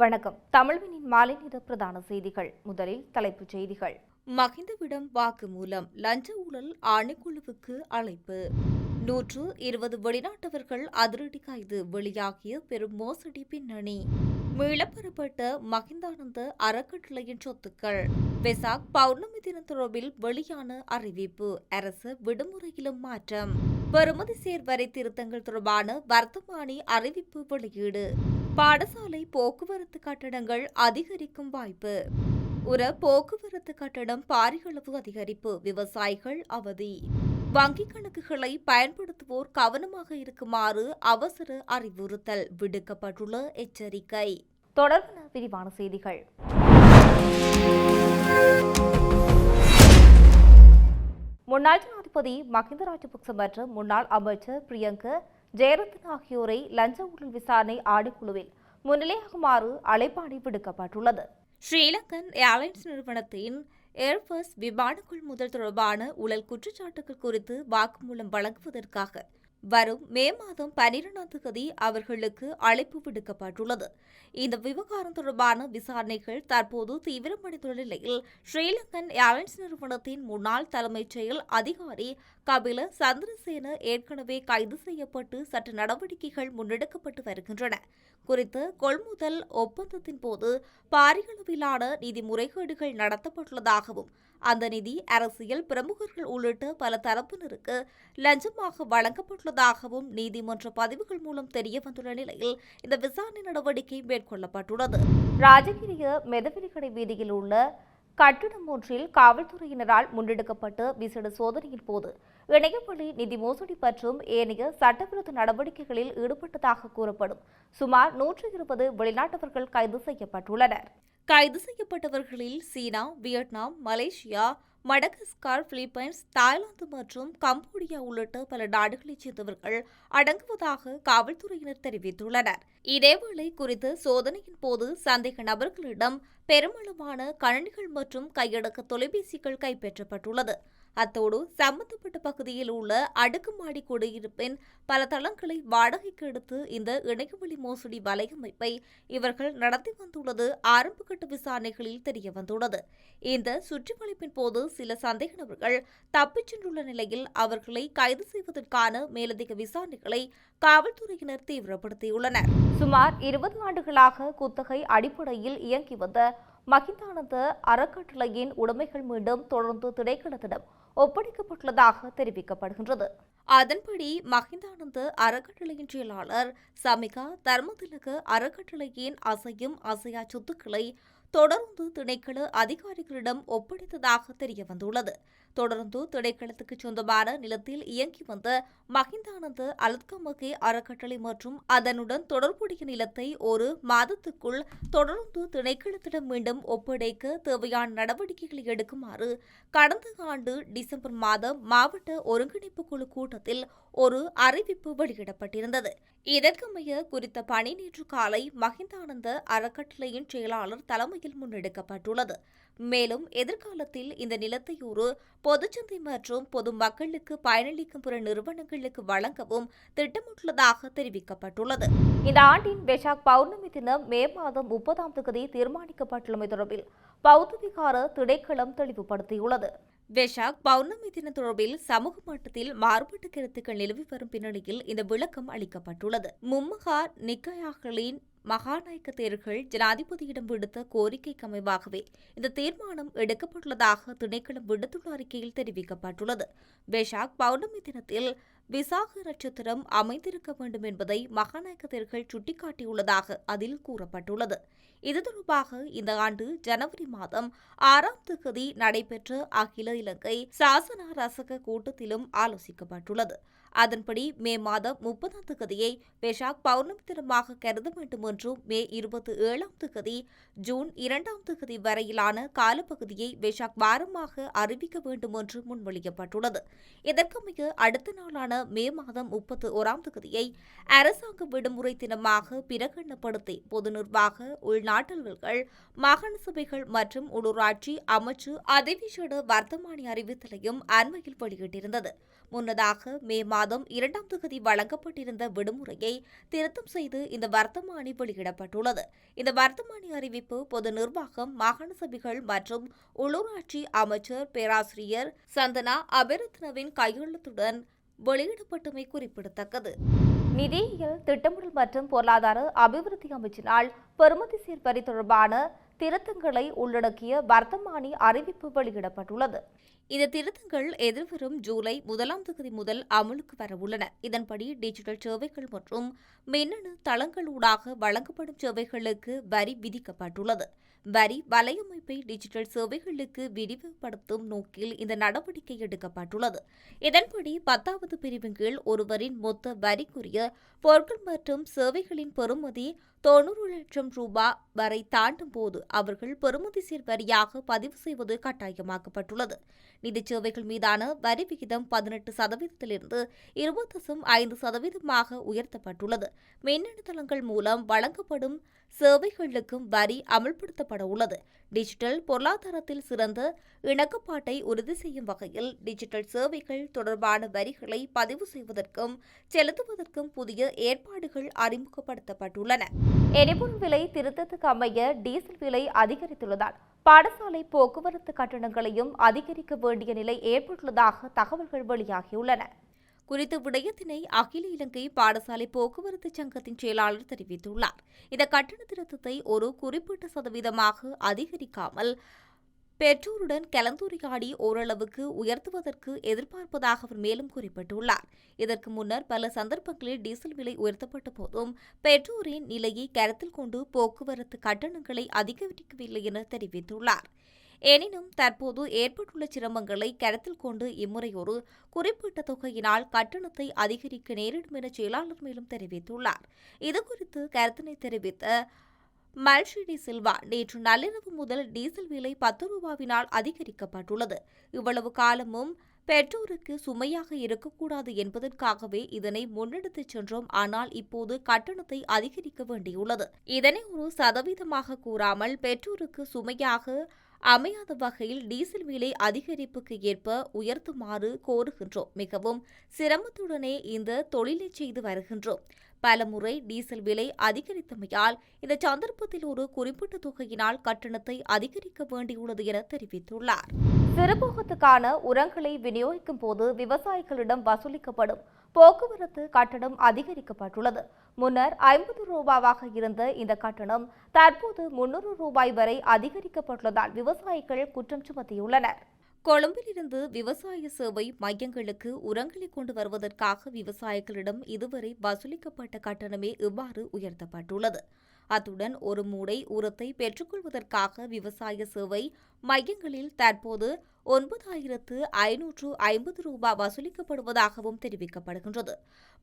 வணக்கம். தமிழ்வினின் மாலை நேர பிரதான செய்திகள். முதலில் தலைப்புச் செய்திகள். மஹிந்தவிடம் வாக்குமூலம். லஞ்ச ஊழல் ஆணைக்குழுவுக்கு அழைப்பு. 120 வெளிநாட்டவர்கள் அதிரடி கைது. வெளியாகிய பெரும் மோசடி பின்னணி. மீளப்பெறப்பட்ட மஹிந்தானந்த அறக்கட்டளையின் சொத்துக்கள். வெசாக் பௌர்ணமி தினம் தொடர்பில் வெளியான அறிவிப்பு. அரசு விடுமுறையிலும் மாற்றம். பெறுமதி சேர் வரி திருத்தங்கள் தொடர்பான வர்த்தமானி அறிவிப்பு வெளியீடு. பாடசாலை போக்குவரத்து கட்டணங்கள் அதிகரிக்கும் வாய்ப்பு. போக்குவரத்து கட்டணம் பாரியளவு அதிகரிப்பு. விவசாயிகள் அவதி. வங்கிக் கணக்குகளை பயன்படுத்துவோர் கவனமாக இருக்குமாறு அவசர அறிவுறுத்தல் விடுக்கப்பட்டுள்ள எச்சரிக்கை. தொடர்பான விரிவான செய்திகள். முன்னாள் ஜனாதிபதி மஹிந்த ராஜபக்ச மற்றும் முன்னாள் அமைச்சர் பிரியங்க ஜெயரத்ன ஆகியோரை லஞ்ச ஊழல் விசாரணை ஆணைக்குழுவில் முன்னிலையாகுமாறு அழைப்பாணை விடுக்கப்பட்டுள்ளது. ஸ்ரீலங்கன் ஏர்லைன்ஸ் நிறுவனத்தின் ஏர்பஸ் விமான கொள்முதல் தொடர்பான ஊழல் குற்றச்சாட்டுகள் குறித்து வாக்குமூலம் வழங்குவதற்காக வரும் மே மாதம் 12ஆம் தேதி அவர்களுக்கு அழைப்பு விடுக்கப்பட்டுள்ளது. இந்த விவகாரம் தொடர்பான விசாரணைகள் தற்போது தீவிரமடைந்துள்ள நிலையில் ஸ்ரீலங்கன் ஏர்லைன்ஸ் நிறுவனத்தின் முன்னாள் தலைமைச் செயல் அதிகாரி கபில சந்திரசேன ஏற்கனவே கைது செய்யப்பட்டு சட்ட நடவடிக்கைகள் முன்னெடுக்கப்பட்டு வருகின்றன. குறித்த கொள்முதல் ஒப்பந்தத்தின் போது பாரியளவிலான நிதி முறைகேடுகள் நடத்தப்பட்டுள்ளதாகவும் அந்த நிதி அரசியல் பிரமுகர்கள் உள்ளிட்ட பல தரப்பினருக்கு லஞ்சமாக வழங்கப்பட்டுள்ளதாகவும் நீதிமன்ற பதிவுகள் மூலம் தெரியவந்துள்ள நிலையில் இந்த விசாரணை நடவடிக்கை மேற்கொள்ளப்பட்டுள்ளது. ராஜகிரிய மெதவெளிக்கடை வீதியில் உள்ள கட்டிடம் ஒன்றில் காவல்துறையினரால் முன்னெடுக்கப்பட்ட விசேட சோதனையின் போது இணையவழி நிதி மோசடி மற்றும் ஏனைய சட்டவிரோத நடவடிக்கைகளில் ஈடுபட்டதாக கூறப்படும் சுமார் 120 வெளிநாட்டவர்கள் கைது செய்யப்பட்டுள்ளனர். கைது செய்யப்பட்டவர்களில் China, Vietnam, Malaysia, Madagascar, Philippines, Thailand மற்றும் கம்போடியா உள்ளிட்ட பல நாடுகளைச் சேர்ந்தவர்கள் அடங்குவதாக காவல்துறையினர் தெரிவித்துள்ளனர். இதேவேளை குறித்த சோதனையின் போது சந்தேக நபர்களிடம் பெருமளவான கணினிகள் மற்றும் கையடக்க தொலைபேசிகள் கைப்பற்றப்பட்டுள்ளது. அத்தோடு சம்பந்தப்பட்ட பகுதியில் உள்ள அடுக்குமாடி குடியிருப்பின் பல தளங்களை வாடகைக்கு எடுத்து இந்த இணையவழி மோசடி வலையமைப்பை இவர்கள் நடத்தி வந்துள்ளது ஆரம்பகட்ட விசாரணைகளில் தெரியவந்துள்ளது. இந்த சுற்றிவளைப்பின் போது சில சந்தேக நபர்கள் தப்பிச் சென்றுள்ள நிலையில் அவர்களை கைது செய்வதற்கான மேலதிக விசாரணைகளை காவல்துறையினர் தீவிரப்படுத்தியுள்ளனர். சுமார் 20 ஆண்டுகளாக குத்தகை அடிப்படையில் இயங்கி வந்த மஹிந்தானந்த அறக்கட்டளையின் உடைமைகள் மீண்டும் தொடர்ந்து திணைக்களத்திடம் ஒப்படைக்கப்பட்டுள்ளதாக தெரிவிக்கப்படுகின்றது. அதன்படி மஹிந்தானந்த அறக்கட்டளையின் செயலாளர் சமிகா தர்மதிலக அறக்கட்டளையின் அசையும் அசையா சொத்துக்களை தொடர்ந்து திணைக்கள அதிகாரிகளிடம் ஒப்படைத்ததாக தெரியவந்துள்ளது. தொடர்ந்து திணைக்களத்துக்கு சொந்தமான நிலத்தில் இயங்கி வந்த மஹிந்தானந்த அலத்கமகே அறக்கட்டளை மற்றும் அதனுடன் தொடர்புடைய நிலத்தை ஒரு மாதத்துக்குள் தொடர்ந்து திணைக்களத்திடம் மீண்டும் ஒப்படைக்க தேவையான நடவடிக்கைகளை எடுக்குமாறு கடந்த ஆண்டு டிசம்பர் மாதம் மாவட்ட ஒருங்கிணைப்பு குழு கூட்டத்தில் ஒரு அறிவிப்பு வெளியிடப்பட்டிருந்தது. இதற்கமைய குறித்த பணி நேற்று காலை மஹிந்தானந்த அறக்கட்டளையின் செயலாளர் தலைமையில் முன்னெடுக்கப்பட்டுள்ளது. மேலும் எதிர்காலத்தில் இந்த நிலத்தை ஒரு பொதுச்சந்தை மற்றும் பொது மக்களுக்கு பயனளிக்கும் பிற நிறுவனங்களுக்கு வழங்கவும் திட்டமிட்டுள்ளதாக தெரிவிக்கப்பட்டுள்ளது. இந்த ஆண்டின் வெசாக் பௌர்ணமி தினம் மே மாதம் 30ஆம் தேதி தீர்மானிக்கப்பட்டுள்ளமை தொடர்பில் பௌத்த விகார திணைக்களம் தெளிவுபடுத்தியுள்ளது. வெசாக் பௌர்ணமி தினம் தொடர்பில் சமூக மட்டத்தில் மாறுபட்ட கருத்துக்கள் நிலவி வரும் பின்னணியில் இந்த விளக்கம் அளிக்கப்பட்டுள்ளது. மும்மகா நிக்காயாக்களின் மகாநாயக்க தேர்கள் ஜனாதிபதியிடம் விடுத்த கோரிக்கைக்கு அமைவாகவே இந்த தீர்மானம் எடுக்கப்பட்டுள்ளதாக திணைக்களம் விடுத்துள்ள அறிக்கையில் தெரிவிக்கப்பட்டுள்ளது. வெசாக் பௌர்ணமி தினத்தில் விசாக நட்சத்திரம் அமைந்திருக்க வேண்டும் என்பதை மகாநாயக்க தேர்கள் சுட்டிக்காட்டியுள்ளதாக அதில் கூறப்பட்டுள்ளது. இது தொடர்பாக இந்த ஆண்டு ஜனவரி மாதம் 6ஆம் தேதி நடைபெற்ற அகில இலங்கை சாசன ரசக கூட்டத்திலும் ஆலோசிக்கப்பட்டுள்ளது. அதன்படி மே மாதம் 30ஆம் தேதியை வெசாக் பௌர்ணமி தினமாக கருத வேண்டும் என்றும் மே 27ஆம் தேதி ஜூன் 2ஆம் தேதி வரையிலான காலப்பகுதியை வெசாக் வாரமாக அறிவிக்க வேண்டும் என்று முன்மொழியப்பட்டுள்ளது. இதற்கமைய அடுத்த நாளான மே மாதம் 31ஆம் தேதியை அரசாங்க விடுமுறை தினமாக பிரகடனப்படுத்தி பொது நிர்வாக உள்நாட்டல்கள் மாகாண சபைகள் மற்றும் உள்ளூராட்சி அமைச்சு அதிவிசேட வர்த்தமானி அறிவித்தலையும் அண்மையில் வெளியிட்டிருந்தது. முன்னதாக மே மாதம் 2ஆம் தேதி வழங்கப்பட்டிருந்த விடுமுறையை திருத்தம் செய்து இந்த வர்த்தமானி வெளியிடப்பட்டுள்ளது. இந்த வர்த்தமானி அறிவிப்பு பொது நிர்வாகம், மாகாண சபைகள் மற்றும் உள்ளூராட்சி அமைச்சர் பேராசிரியர் சந்தனா அபேரத்னவின் கையெழுத்துடன் வெளியிடப்பட்டமை குறிப்பிடத்தக்கது. நிதியியல், திட்டமிடல் மற்றும் பொருளாதார அபிவிருத்தி அமைச்சினால் பெறுமதிசீர் வரி தொடர்பான திருத்தங்களை உள்ளடக்கிய வர்த்தமானி அறிவிப்பு வெளியிடப்பட்டுள்ளது. இந்த திருத்தங்கள் எதிர்வரும் ஜூலை 1ஆம் தேதி முதல் அமலுக்கு வரவுள்ளன. இதன்படி டிஜிட்டல் சேவைகள் மற்றும் மின்னணு தளங்களூடாக வழங்கப்படும் சேவைகளுக்கு வரி விதிக்கப்பட்டுள்ளது. வரி வலையமைப்பை டிஜிட்டல் சேவைகளுக்கு விரிவுபடுத்தும் நோக்கில் இந்த நடவடிக்கை எடுக்கப்பட்டுள்ளது. இதன்படி 10வது பிரிவின் கீழ் ஒருவரின் மொத்த வரிக்குரிய பொருட்கள் மற்றும் சேவைகளின் பெறுமதி 90 லட்சம் ரூபாய் வரை தாண்டும் போது அவர்கள் பெறுமதிசீர் வரியாக பதிவு செய்வது கட்டாயமாக்கப்பட்டுள்ளது. நிதி சேவைகள் மீதான வரி விகிதம் 18%இலிருந்து 20.5% உயர்த்தப்பட்டுள்ளது. மின்னணு தளங்கள் மூலம் வழங்கப்படும் சேவைகளுக்கும் வரி அமல்படுத்தப்பட உள்ளது. டிஜிட்டல் பொருளாதாரத்தில் சிறந்த இணக்கப்பாட்டை உறுதி செய்யும் வகையில் டிஜிட்டல் சேவைகள் தொடர்பான வரிகளை பதிவு செய்வதற்கும் செலுத்துவதற்கும் புதிய ஏற்பாடுகள் அறிமுகப்படுத்தப்பட்டுள்ளன. எரிபொருள் விலை திருத்தத்துக்கு அமைய டீசல் விலை அதிகரித்துள்ளதால் பாடசாலை போக்குவரத்து கட்டணங்களையும் அதிகரிக்க வேண்டிய நிலை ஏற்பட்டுள்ளதாக தகவல்கள் வெளியாகியுள்ளன. குறித்த விடயத்தினை அகில இலங்கை பாடசாலை போக்குவரத்து சங்கத்தின் செயலாளர் தெரிவித்துள்ளார். இந்த கட்டண திருத்தத்தை ஒரு குறிப்பிட்ட சதவீதமாக அதிகரிக்காமல் பெற்றோருடன் கலந்துரையாடி ஓரளவுக்கு உயர்த்துவதற்கு எதிர்பார்ப்பதாக அவர் மேலும் குறிப்பிட்டுள்ளார். இதற்கு முன்னர் பல சந்தர்ப்பங்களில் டீசல் விலை உயர்த்தப்பட்ட போதும் பெற்றோரின் நிலையை கருத்தில் கொண்டு போக்குவரத்து கட்டணங்களை அதிகரிக்கவில்லை என தெரிவித்துள்ளார். எனினும் தற்போது ஏற்பட்டுள்ள சிரமங்களை கருத்தில் கொண்டு இம்முறை ஒரு குறிப்பிட்ட தொகையினால் கட்டணத்தை அதிகரிக்க நேரிடும் என செயலாளர் மேலும் தெரிவித்துள்ளார். இதுகுறித்து கருத்தினை தெரிவித்த மல்ஷிடி சில்வா, நேற்று நள்ளிரவு முதல் டீசல் விலை 10 ரூபாவினால் அதிகரிக்கப்பட்டுள்ளது. இவ்வளவு காலமும் பெற்றோருக்கு சுமையாக இருக்கக்கூடாது என்பதற்காகவே இதனை முன்னெடுத்துச் சென்றோம். ஆனால் இப்போது கட்டணத்தை அதிகரிக்க வேண்டியுள்ளது. இதனை ஒரு சதவீதமாக கூறாமல் பெற்றோருக்கு சுமையாக அமையாத வகையில் டீசல் விலை அதிகரிப்புக்கு ஏற்ப உயர்த்துமாறு கோருகின்றோம். மிகவும் சிரமத்துடனே இந்த தொழிலை செய்து வருகின்றோம். பலமுறை டீசல் விலை அதிகரித்தமையால் இந்த சந்தர்ப்பத்தில் ஒரு குறிப்பிட்ட தொகையினால் கட்டணத்தை அதிகரிக்க வேண்டியுள்ளது என தெரிவித்துள்ளார். சிறுபோகத்துக்கான உரங்களை விநியோகிக்கும் போது விவசாயிகளிடம் வசூலிக்கப்படும் போக்குவரத்து கட்டணம் அதிகரிக்கப்பட்டுள்ளது. முன்னர் 50 ரூபாவாக இருந்த இந்த கட்டணம் தற்போது 300 ரூபாய் வரை அதிகரிக்கப்பட்டுள்ளதால் விவசாயிகள் குற்றம் சுமத்தியுள்ளனர். கொழும்பிலிருந்து விவசாய சேவை மையங்களுக்கு உரங்களை கொண்டு வருவதற்காக விவசாயிகளிடம் இதுவரை வசூலிக்கப்பட்ட கட்டணமே இவ்வாறு உயர்த்தப்பட்டுள்ளது. அத்துடன் ஒரு மூடை உரத்தை பெற்றுக்கொள்வதற்காக விவசாய சேவை மையங்களில் தற்போது 9,550 ரூபாய் வசூலிக்கப்படுவதாகவும் தெரிவிக்கப்படுகின்றது.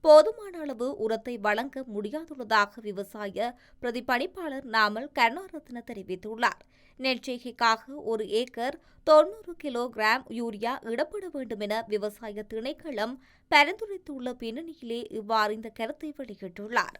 போதுமான அளவு உரத்தை வழங்க முடியாதுள்ளதாக விவசாய பிரதிபலிப்பாளர் நாமல் கருணாரத்ன தெரிவித்துள்ளார். நெற்செய்கைக்காக ஒரு ஏக்கர் 90 கிலோகிராம் யூரியா இடப்பட வேண்டும் என விவசாய திணைக்களம் பரிந்துரைத்துள்ள பின்னணியிலே இவ்வாறு இந்த கருத்தை வெளியிட்டுள்ளார்.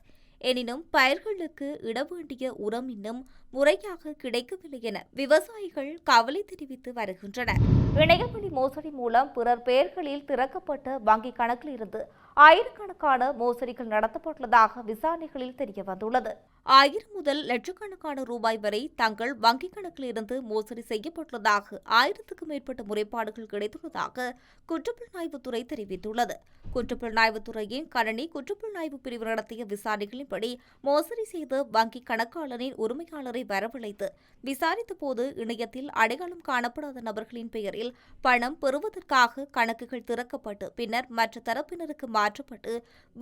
எனினும் பயிர்களுக்கு இட வேண்டிய உரம் இன்னும் முறையாக கிடைக்கவில்லை என விவசாயிகள் கவலை தெரிவித்து வருகின்றனர். இணையவழி மோசடி மூலம் பிறர் பெயர்களில் திறக்கப்பட்ட வங்கிக் கணக்கில் இருந்து ஆயிரக்கணக்கான மோசடிகள் நடத்தப்பட்டுள்ளதாக விசாரணைகளில் தெரியவந்துள்ளது. 1000 முதல் லட்சக்கணக்கான ரூபாய் வரை தங்கள் வங்கிக் கணக்கில் இருந்து மோசடி செய்யப்பட்டுள்ளதாக 1000க்கும் மேற்பட்ட முறைப்பாடுகள் கிடைத்துள்ளதாக குற்றப்புலனாய்வுத்துறை தெரிவித்துள்ளது. குற்றப்புலனாய்வுத்துறையின் கணனி குற்றப்புலனாய்வு பிரிவு நடத்திய விசாரணைகளின்படி மோசடி செய்த வங்கிக் கணக்காளரின் உரிமையாளரை வரவழைத்து விசாரித்த போது இணையத்தில் அடையாளம் காணப்படாத நபர்களின் பெயரில் பணம் பெறுவதற்காக கணக்குகள் திறக்கப்பட்டு பின்னர் மற்ற தரப்பினருக்கு மாற்றப்பட்டு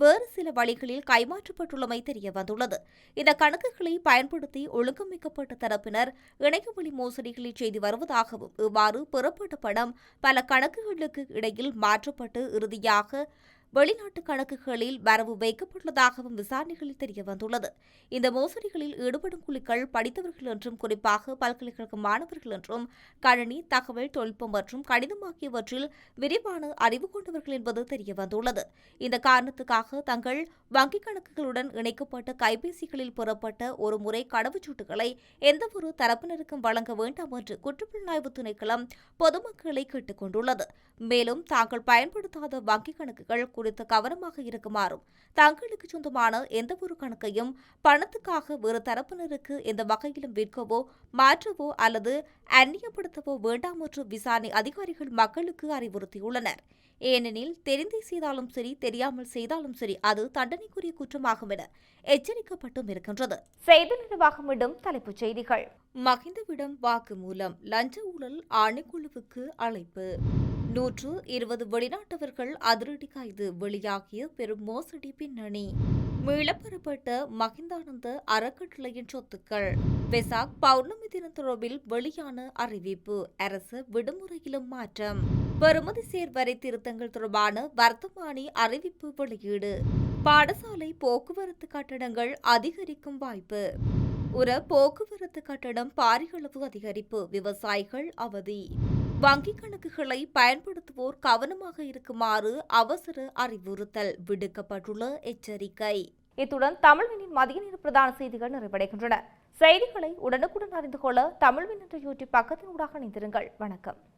வேறு சில வழிகளில் கைமாற்றப்பட்டுள்ளமை தெரியவந்துள்ளது. இந்த கணக்குகளை பயன்படுத்தி ஒழுங்கமைக்கப்பட்ட தரப்பினர் இணையவழி மோசடிகளை செய்து வருவதாகவும் இவ்வாறு பெறப்பட்ட பணம் பல கணக்குகளுக்கு இடையில் மாற்றப்பட்டு இறுதியாக வெளிநாட்டு கணக்குகளில் வரவு வைக்கப்பட்டுள்ளதாகவும் விசாரணைகளில் தெரியவந்துள்ளது. இந்த மோசடிகளில் ஈடுபடும் குழுக்கள் படித்தவர்கள் என்றும், குறிப்பாக பல்கலைக்கழக மாணவர்கள் என்றும், கணினி, தகவல் தொழில்நுட்பம் மற்றும் கணிதம் ஆகியவற்றில் விரிவான அறிவு கொண்டவர்கள் என்பது தெரியவந்துள்ளது. இந்த காரணத்துக்காக தங்கள் வங்கிக் கணக்குகளுடன் இணைக்கப்பட்ட கைபேசிகளில் பெறப்பட்ட ஒரு முறை கடவுச்சீட்டுகளை எந்தவொரு தரப்பினருக்கும் வழங்க வேண்டாம் என்று குற்றப்புலனாய்வு திணைக்களம் பொதுமக்களை கேட்டுக் கொண்டுள்ளது. மேலும் தாங்கள் பயன்படுத்தாத வங்கிக் கணக்குகள் குறித்து கவனமாக இருக்குமாறும், தங்களுக்கு சொந்தமான எந்தவொரு கணக்கையும் பணத்துக்காக வேறு தரப்பினருக்கு எந்த வகையிலும் விற்கவோ, மாற்றவோ அல்லது அந்நியப்படுத்தவோ வேண்டாம் என்று விசாரணை அதிகாரிகள் மக்களுக்கு அறிவுறுத்தியுள்ளனர். ஏனெனில் தெரிந்தே செய்தாலும் சரி, தெரியாமல் செய்தாலும் சரி, அது தண்டனைக்குரிய குற்றமாகும் என எச்சரிக்கப்பட்டும் இருக்கின்றது. செய்தி நிர்வாகம் மீண்டும் தலைப்புச் செய்திகள். மஹிந்தவிடம் வாக்குமூலம், லஞ்ச ஊழல் ஆணைக்குழுவுக்கு அழைப்பு. 120 வெளிநாட்டவர்கள் அதிரடி கைது, வெளியாகிய பெரும் மோசடி பின்னணி. மீளப்பெறப்பட்ட மஹிந்தானந்த அறக்கட்டளையின் சொத்துக்கள். வெசாக் பௌர்ணமி தினம் தொடர்பில் வெளியான அறிவிப்பு, அரசு விடுமுறையிலும் மாற்றம். பெறுமதி சேர் வரி திருத்தங்கள் தொடர்பான வர்த்தமானி அறிவிப்பு வெளியீடு. பாடசாலை போக்குவரத்து கட்டணங்கள் அதிகரிக்கும் வாய்ப்பு. உர போக்குவரத்து கட்டணம் பாரியளவு அதிகரிப்பு, விவசாயிகள் அவதி. வங்கிக் கணக்குகளை பயன்படுத்துவோர் கவனமாக இருக்குமாறு அவசர அறிவுறுத்தல் விடுக்கப்பட்டுள்ள எச்சரிக்கை. இத்துடன் தமிழ்வினின் மதிய நேர பிரதான செய்திகள் நிறைவடைகின்றன. செய்திகளை உடனுக்குடன் அறிந்து கொள்ள தமிழ்வின் என்ற யூடியூப் பக்கத்தினூடாக இணைந்திருங்கள். வணக்கம்.